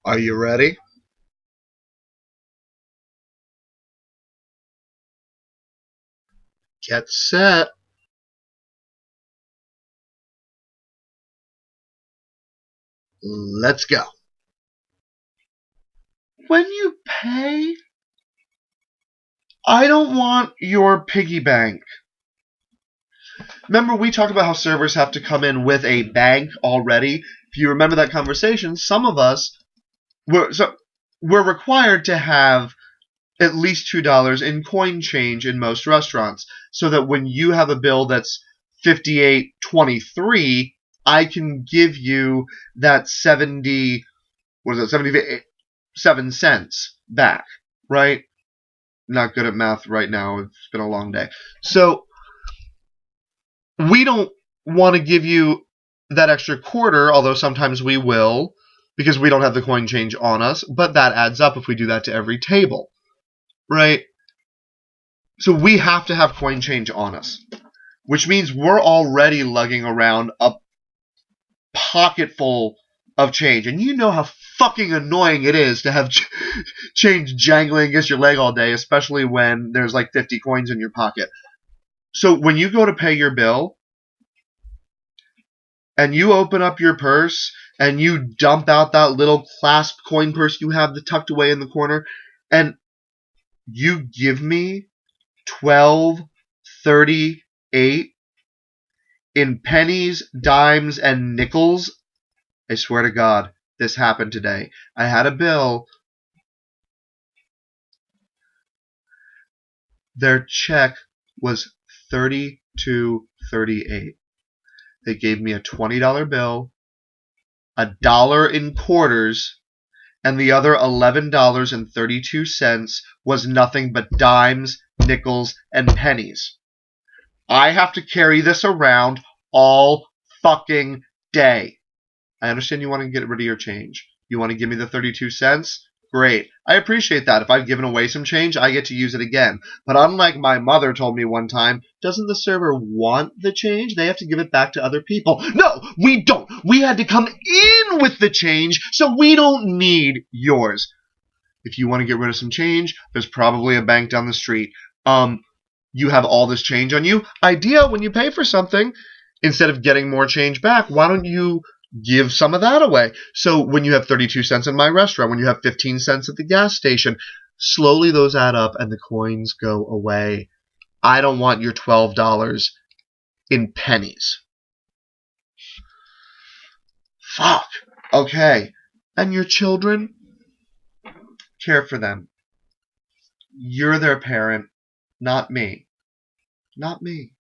Are you ready? Get set. Let's go. When you pay, I don't want your piggy bank. Remember, we talked about how servers have to come in with a bank already. If you remember that conversation, some of us we're required to have at least $2 in coin change in most restaurants, so that when you have a bill that's $58.23, I can give you that 77 cents back, right? Not good at math right now. It's been a long day. So we don't want to give you that extra quarter, although sometimes we will, because we don't have the coin change on us, but that adds up if we do that to every table, right? So we have to have coin change on us, which means we're already lugging around a pocket full of change. And you know how fucking annoying it is to have change jangling against your leg all day, especially when there's like 50 coins in your pocket. So when you go to pay your bill and you open up your purse and you dump out that little clasp coin purse you have tucked away in the corner, and you give me $12.38 in pennies, dimes, and nickels, I swear to God, this happened today. I had a bill. Their check was $32.38. They gave me a $20 bill, $1 in quarters, and the other $11.32 was nothing but dimes, nickels, and pennies. I have to carry this around all fucking day. I understand you want to get rid of your change. You want to give me the 32 cents? Great. I appreciate that. If I've given away some change, I get to use it again. But unlike my mother told me one time, doesn't the server want the change? They have to give it back to other people. No, we don't. We had to come in with the change, so we don't need yours. If you want to get rid of some change, there's probably a bank down the street. You have all this change on you. Idea, when you pay for something, instead of getting more change back, why don't you give some of that away? So when you have 32 cents in my restaurant, when you have 15 cents at the gas station, slowly those add up and the coins go away. I don't want your $12 in pennies. Fuck. Okay. And your children? Care for them. You're their parent, not me. Not me.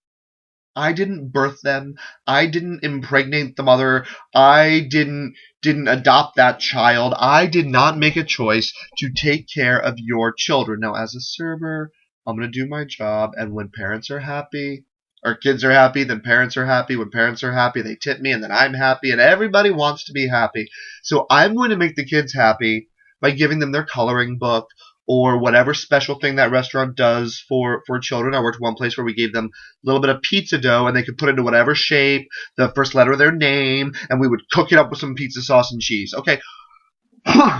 I didn't birth them. I didn't impregnate the mother. I didn't adopt that child. I did not make a choice to take care of your children. Now, as a server, I'm going to do my job, and when parents are happy, or kids are happy, then parents are happy. When parents are happy, they tip me, and then I'm happy, and everybody wants to be happy. So I'm going to make the kids happy by giving them their coloring book, or whatever special thing that restaurant does for children. I worked one place where we gave them a little bit of pizza dough, and they could put it into whatever shape, the first letter of their name, and we would cook it up with some pizza sauce and cheese. Okay,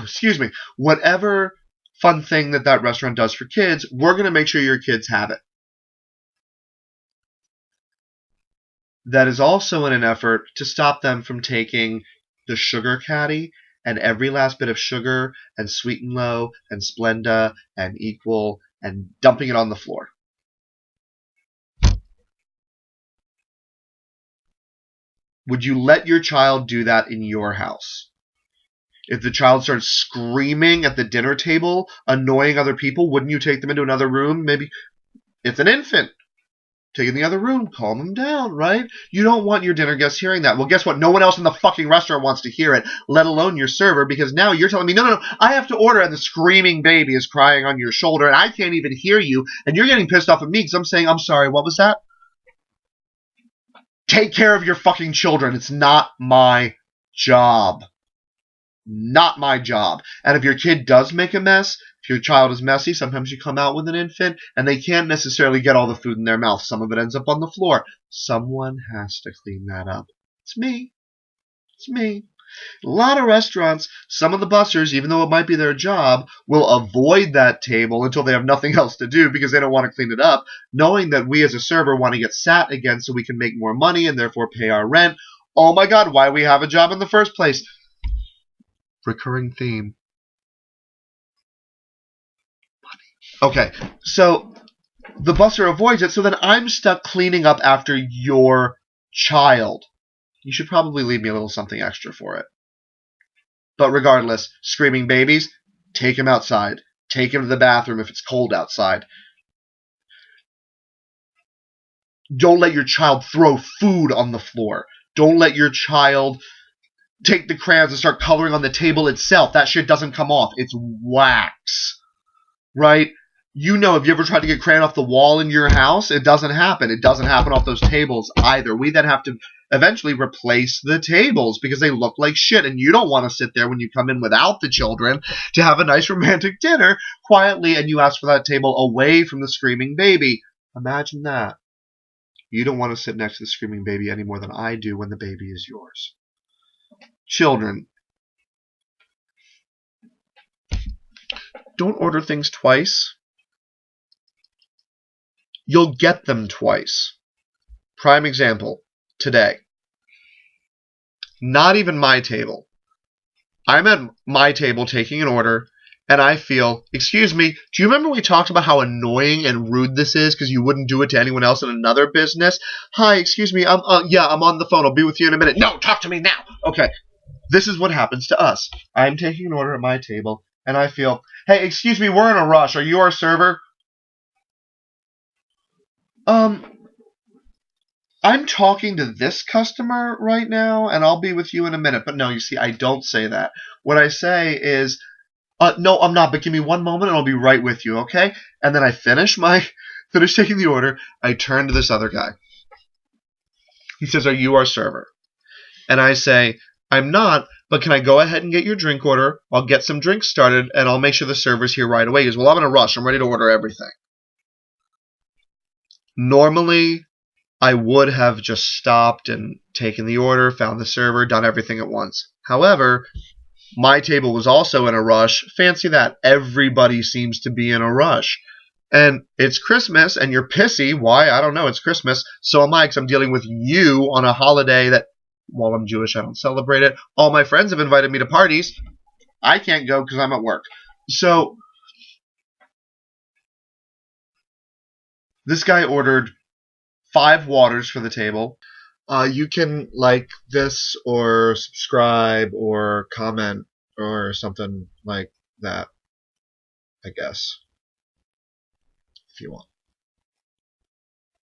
excuse me. Whatever fun thing that restaurant does for kids, we're going to make sure your kids have it. That is also in an effort to stop them from taking the sugar caddy and every last bit of sugar and Sweet and Low and Splenda and Equal and dumping it on the floor. Would you let your child do that in your house? If the child starts screaming at the dinner table, annoying other people, wouldn't you take them into another room? Maybe it's an infant. Take it in the other room, calm them down, right? You don't want your dinner guests hearing that. Well, guess what? No one else in the fucking restaurant wants to hear it, let alone your server, because now you're telling me, no, I have to order, and the screaming baby is crying on your shoulder, and I can't even hear you, and you're getting pissed off at me because I'm saying, I'm sorry, what was that? Take care of your fucking children. It's not my job. Not my job. And if your kid does make a mess, if your child is messy, sometimes you come out with an infant and they can't necessarily get all the food in their mouth. Some of it ends up on the floor. Someone has to clean that up. It's me. It's me. A lot of restaurants, some of the bussers, even though it might be their job, will avoid that table until they have nothing else to do because they don't want to clean it up, knowing that we as a server want to get sat again so we can make more money and therefore pay our rent. Oh my God, why we have a job in the first place? Recurring theme. Okay, so the busser avoids it, so then I'm stuck cleaning up after your child. You should probably leave me a little something extra for it. But regardless, screaming babies, take him outside. Take him to the bathroom if it's cold outside. Don't let your child throw food on the floor. Don't let your child take the crayons and start coloring on the table itself. That shit doesn't come off. It's wax. Right? You know, if you ever tried to get crayon off the wall in your house, it doesn't happen. It doesn't happen off those tables either. We then have to eventually replace the tables because they look like shit, and you don't want to sit there when you come in without the children to have a nice romantic dinner quietly, and you ask for that table away from the screaming baby. Imagine that. You don't want to sit next to the screaming baby any more than I do when the baby is yours. Children, don't order things twice. You'll get them twice. Prime example, today. Not even my table. I'm at my table taking an order, and I feel, excuse me, do you remember we talked about how annoying and rude this is because you wouldn't do it to anyone else in another business? Hi, excuse me, I'm on the phone. I'll be with you in a minute. No, talk to me now. Okay, this is what happens to us. I'm taking an order at my table, and I feel, hey, excuse me, we're in a rush. Are you our server? I'm talking to this customer right now, and I'll be with you in a minute. But no, you see, I don't say that. What I say is, no, I'm not, but give me one moment, and I'll be right with you, okay? And then I finish taking the order. I turn to this other guy. He says, are you our server? And I say, I'm not, but can I go ahead and get your drink order? I'll get some drinks started, and I'll make sure the server's here right away. He goes, well, I'm in a rush. I'm ready to order everything. Normally, I would have just stopped and taken the order, found the server, done everything at once. However, my table was also in a rush. Fancy that. Everybody seems to be in a rush. And it's Christmas, and you're pissy. Why? I don't know. It's Christmas. So am I, because I'm dealing with you on a holiday that, while I'm Jewish, I don't celebrate it. All my friends have invited me to parties. I can't go because I'm at work. So this guy ordered 5 waters for the table. You can like this or subscribe or comment or something like that, I guess, if you want.